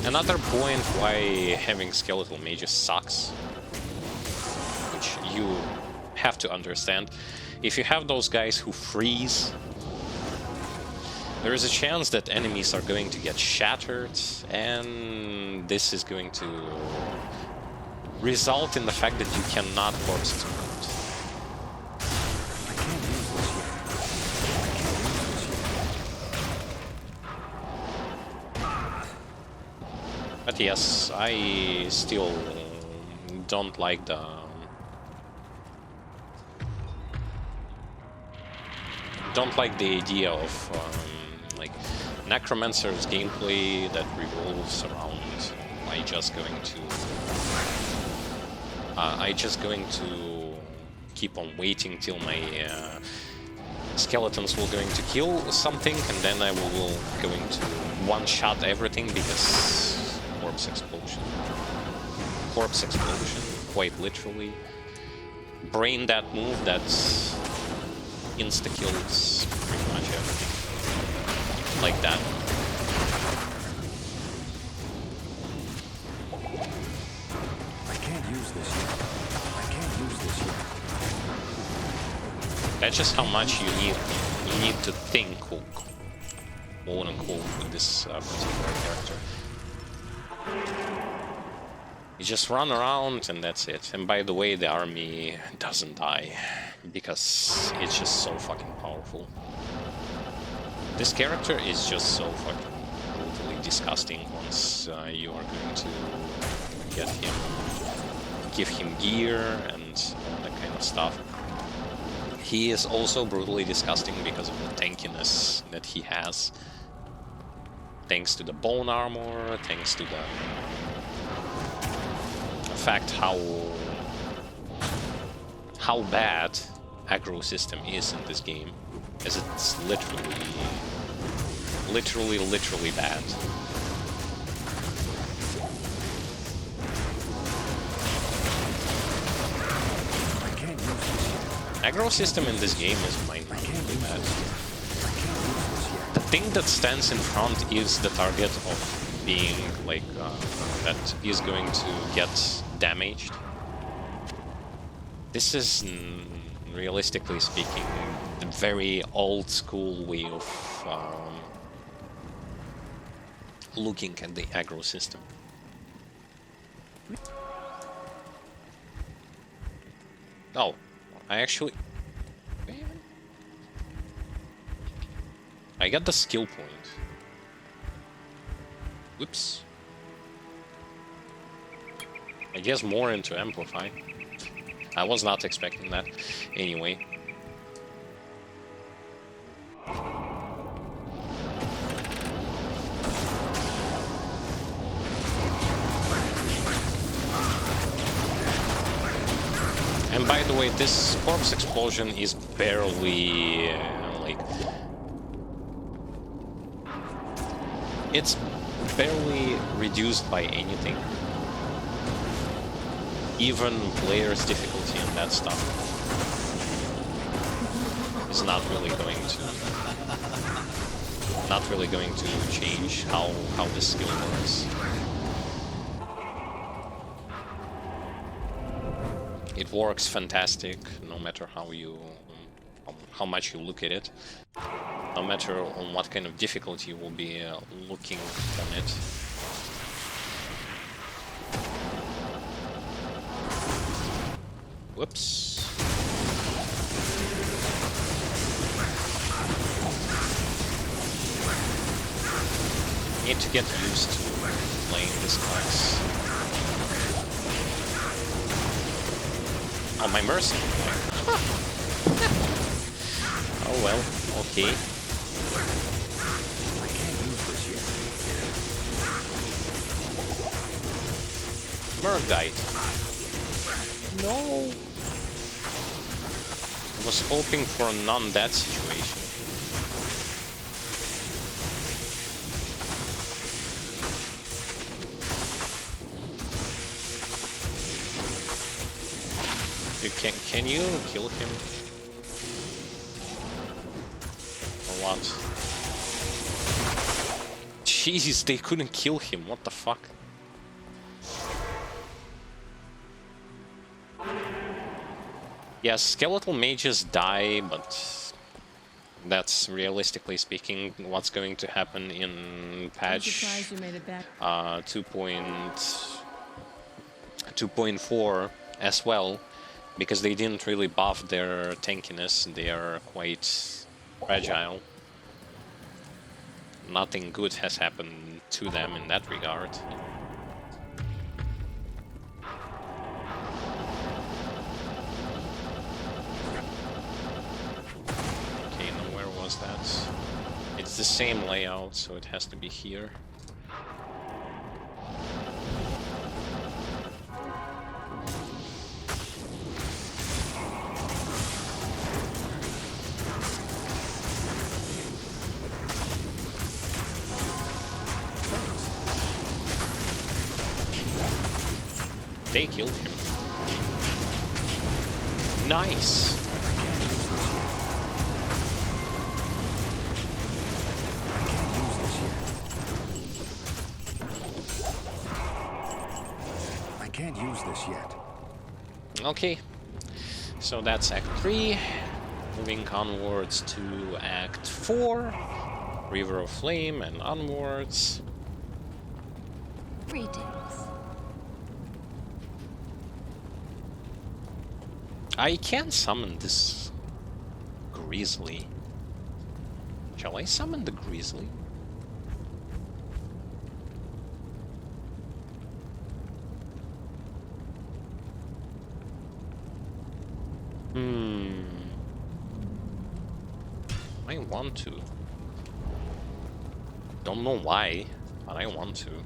Another point why having skeletal mages sucks, which you have to understand, if you have those guys who freeze, there is a chance that enemies are going to get shattered, and this is going to result in the fact that you cannot corpse explode. But yes, I still don't like the idea of like necromancer's gameplay that revolves around I just going to keep on waiting till my skeletons will going to kill something, and then I will going to one-shot everything because corpse explosion, quite literally. Brain that move that insta-kills pretty much everything. Like that. I can't use this yet. That's just how much you need to think, quote unquote, with this particular character. You just run around and that's it. And by the way, the army doesn't die because it's just so fucking powerful. This character is just so fucking brutally disgusting once you are going to give him gear and all that kind of stuff. He is also brutally disgusting because of the tankiness that he has. Thanks to the bone armor, thanks to the fact how bad aggro system is in this game, as it's literally bad. Aggro system in this game is mind-blowingly bad. The thing that stands in front is the target of being like that is going to get damaged. This is, realistically speaking, the very old school way of looking at the aggro system. Oh, I actually... I got the skill point. Whoops. I guess more into Amplify. I was not expecting that. Anyway. And by the way, this corpse explosion is barely like... It's barely reduced by anything. Even player's difficulty and that stuff is not really going to change how this skill works. It works fantastic no matter how much you look at it, no matter on what kind of difficulty you will be looking on it. Whoops. Need to get used to playing this class. Oh, my mercy. Oh well, okay. Merc died. No. I was hoping for a non-death situation. Can you kill him? Or what? Jeez, they couldn't kill him, what the fuck? Yes, skeletal mages die, but that's realistically speaking what's going to happen in patch 2.4 as well, because they didn't really buff their tankiness. They are quite fragile. Nothing good has happened to them in that regard. Okay, now where was that? It's the same layout, so it has to be here. They killed him. Nice! I can't use this yet. Okay, so that's Act 3. Moving onwards to Act 4. River of Flame and onwards. Greetings. I can summon this Grizzly. Shall I summon the Grizzly? I want to. Don't know why, but I want to.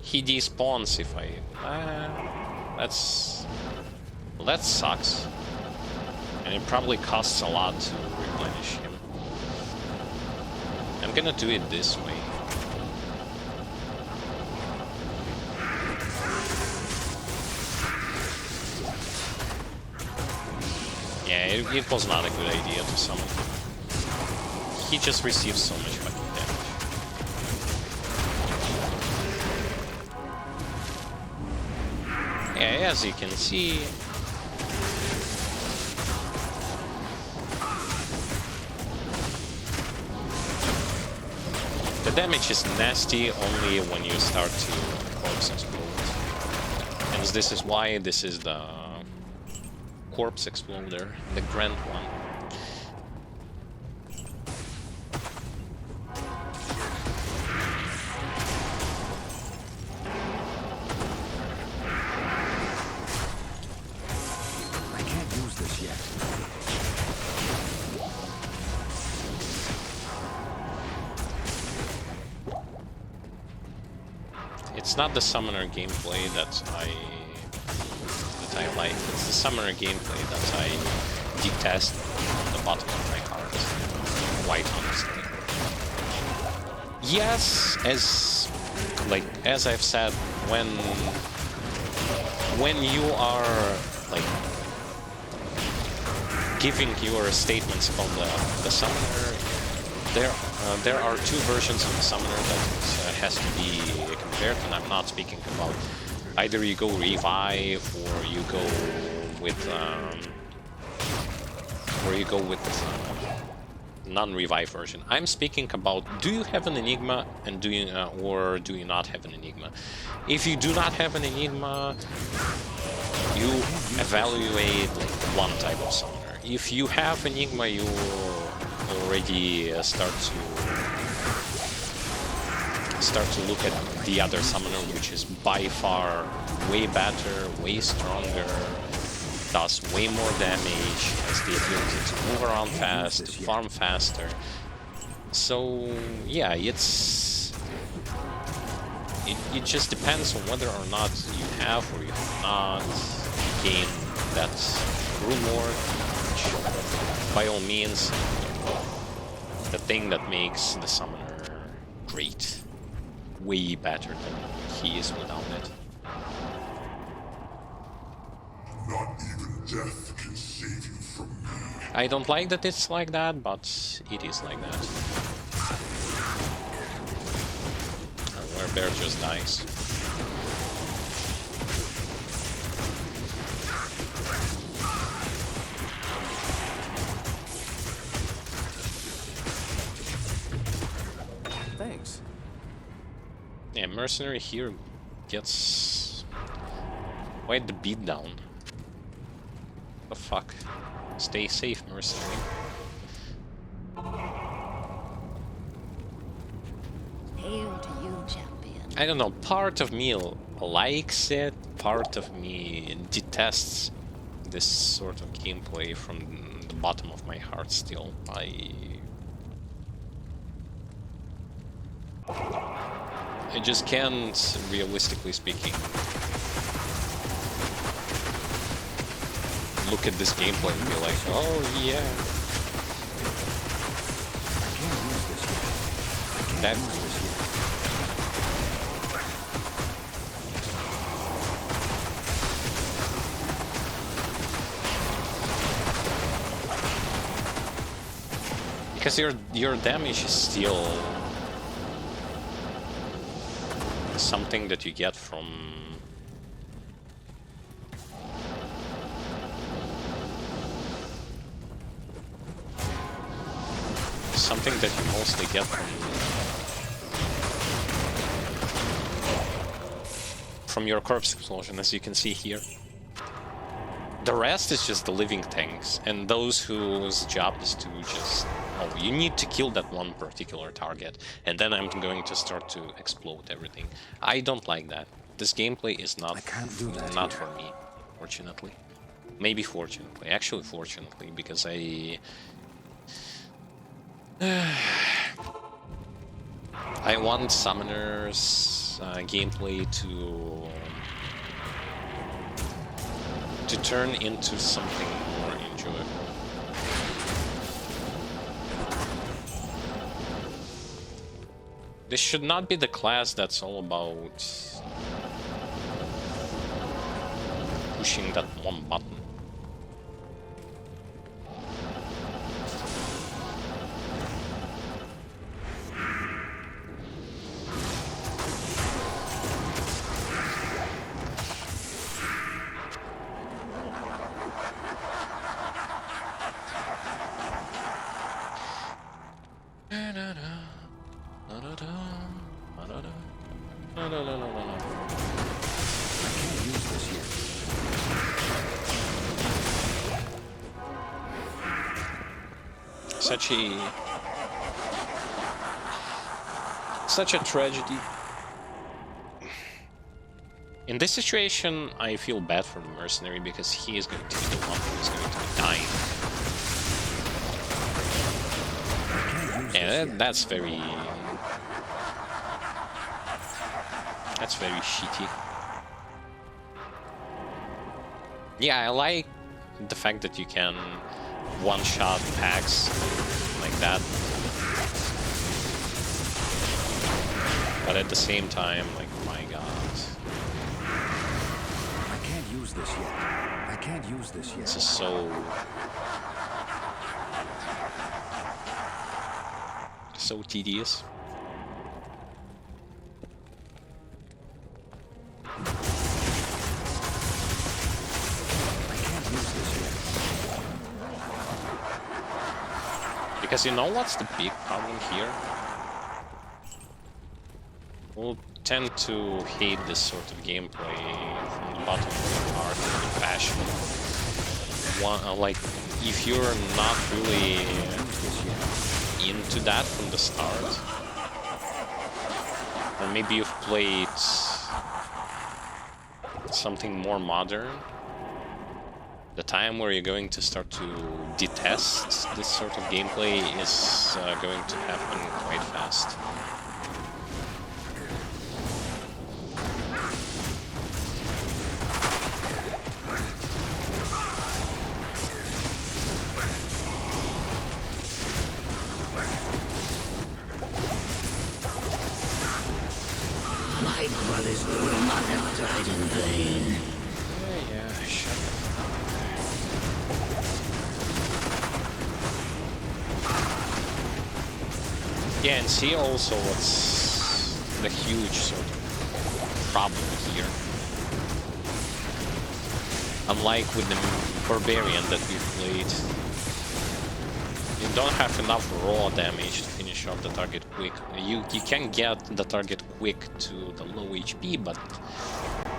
He despawns if I... that sucks. And it probably costs a lot to replenish him. I'm gonna do it this way. Yeah, it was not a good idea to summon him. He just receives so much fucking damage. Yeah, as you can see... the damage is nasty only when you start to corpse explode. And this is why this is the corpse exploder, the grand one. I can't use this yet. It's not the summoner gameplay that I like. It's the summoner gameplay that I detest from the bottom of my heart. Quite honestly. Yes, as I've said, when you are like giving your statements about the summoner, there are two versions of the summoner that has to be compared, and I'm not speaking about either you go revive or you go with the non-revive version. I'm speaking about, do you have an Enigma and do you or do you not have an Enigma? If you do not have an Enigma, you evaluate like one type of summoner. If you have Enigma, you already start to look at the other summoner, which is by far way better, way stronger, does way more damage, has the ability to move around fast, to farm faster. So yeah, it just depends on whether or not you have or you have not gained that reward, which by all means the thing that makes the summoner great. Way better than he is without it. Death can save you from me. I don't like that it's like that, but it is like that. Where bear just dies. Thanks. Yeah, mercenary here gets quite the beat down. The fuck? Stay safe, mercenary. Hail to you, champion. I don't know, part of me likes it, part of me detests this sort of gameplay from the bottom of my heart still. I just can't, realistically speaking, look at this gameplay and be like, oh yeah. That because your damage is still something that you get from something that you mostly get from your corpse explosion, as you can see here. The rest is just the living tanks, and those whose job is to just, oh, you need to kill that one particular target, and then I'm going to start to explode everything. I don't like that. This gameplay is not for me, fortunately. Maybe fortunately, actually fortunately, because I want Summoner's gameplay to turn into something more enjoyable. This should not be the class that's all about pushing that one button. Such a tragedy. In this situation, I feel bad for the mercenary because he is going to be the one who is going to be dying. Yeah, that's very shitty. Yeah, I like the fact that you can one-shot packs like that. But at the same time, like, my god. I can't use this yet. I can't use this yet. This is so tedious. Because you know what's the big problem here? We'll tend to hate this sort of gameplay from the bottom of the heart in fashion. Like, if you're not really into that from the start, or maybe you've played something more modern, the time where you're going to start to detest this sort of gameplay is going to happen quite fast. My brothers will not have died in vain. Yeah, shut up. Yeah, and see also what's the huge sort of problem here. Unlike with the Barbarian that we played, you don't have enough raw damage to finish off the target quick. You can get the target quick to the low HP, but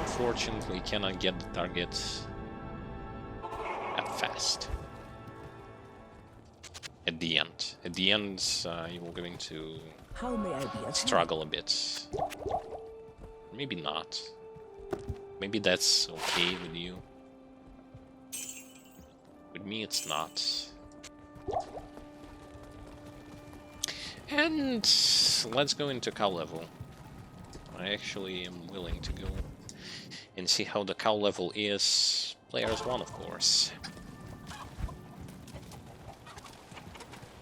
unfortunately you cannot get the target that fast. At the end. At the end, you're going to How may I be of struggle a bit. Maybe not. Maybe that's okay with you. With me, it's not. And let's go into cow level. I actually am willing to go and see how the cow level is. Players 1, of course.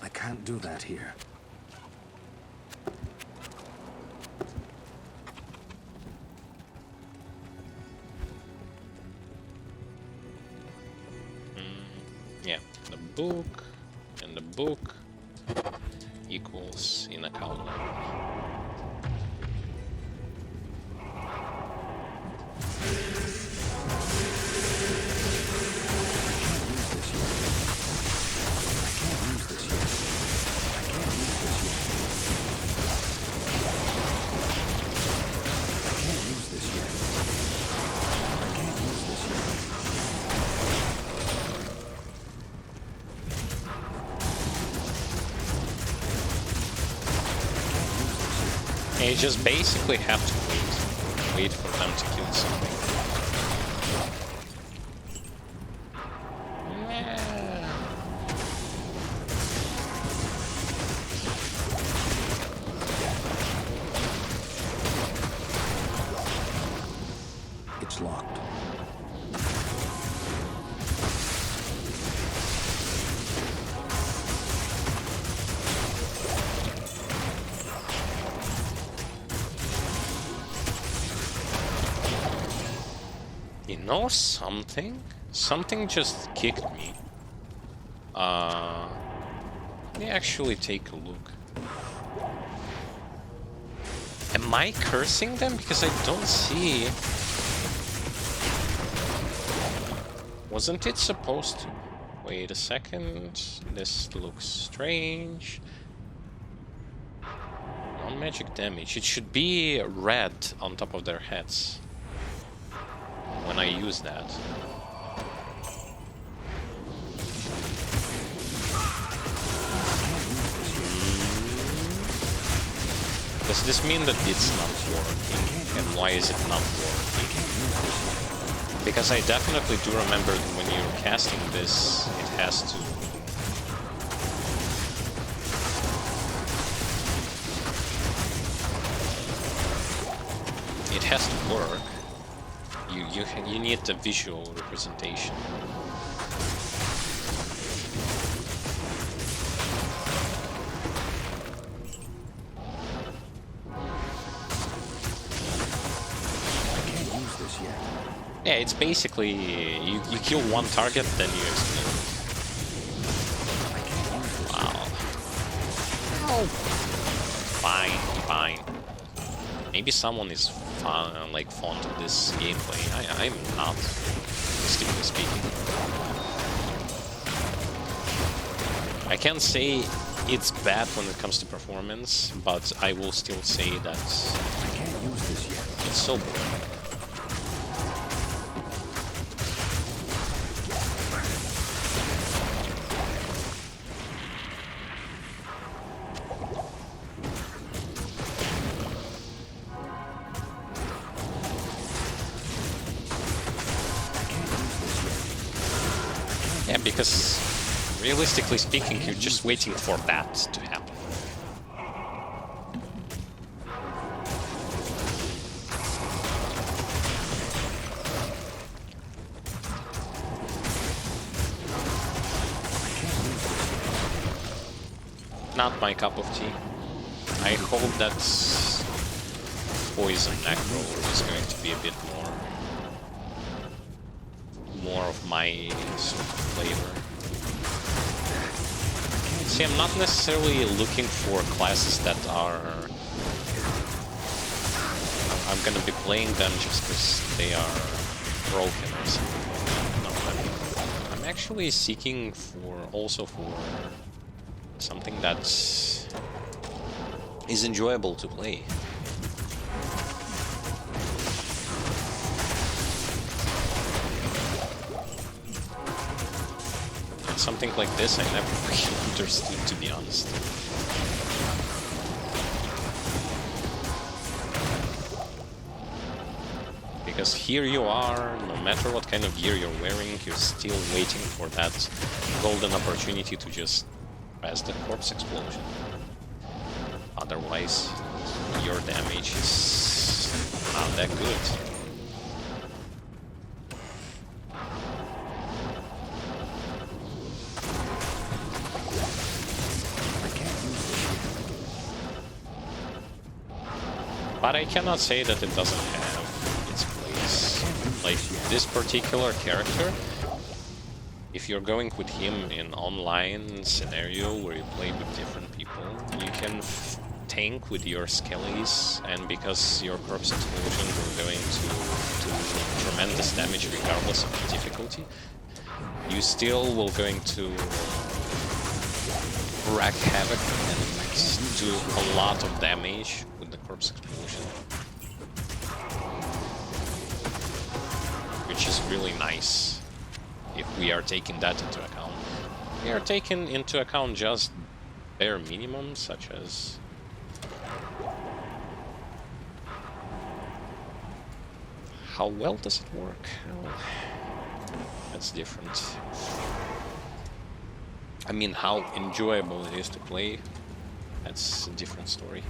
I can't do that here. Yeah, the book and the book equals in a cow level. And you just basically have to wait for them to kill something. It's locked. You know something? Something just kicked me. Let me actually take a look. Am I cursing them? Because I don't see... Wasn't it supposed to... Wait a second. This looks strange. Non-magic damage. It should be red on top of their heads when I use that. Does this mean that it's not working? And why is it not working? Because I definitely do remember that when you're casting this, it has to... It has to work. You need the visual representation. Yeah, it's basically you kill one target, then you explode. Wow. Oh. Fine. Maybe someone is like fond of this gameplay. I'm not, strictly speaking. I can't say it's bad when it comes to performance, but I will still say that it's so boring. Yeah, because realistically speaking, you're just waiting for that to happen. Not my cup of tea. I hope that Poison Necro is going to be a bit more of my sort of flavor. See, I'm not necessarily looking for classes that are... I'm gonna be playing them just because they are broken or something. No, I'm actually seeking also for something that is enjoyable to play. Something like this I never really understood, to be honest. Because here you are, no matter what kind of gear you're wearing, you're still waiting for that golden opportunity to just pass the corpse explosion. Otherwise, your damage is not that good. But I cannot say that it doesn't have its place. Like, this particular character, if you're going with him in online scenario where you play with different people, you can tank with your skellies, and because your corpse explosion will going to do tremendous damage regardless of the difficulty, you still will going to wreak havoc and do a lot of damage with the corpse explosion, which is really nice if we are taking that into account. We are taking into account just bare minimum, such as how well does it work? Well, that's different. I mean, how enjoyable it is to play, that's a different story.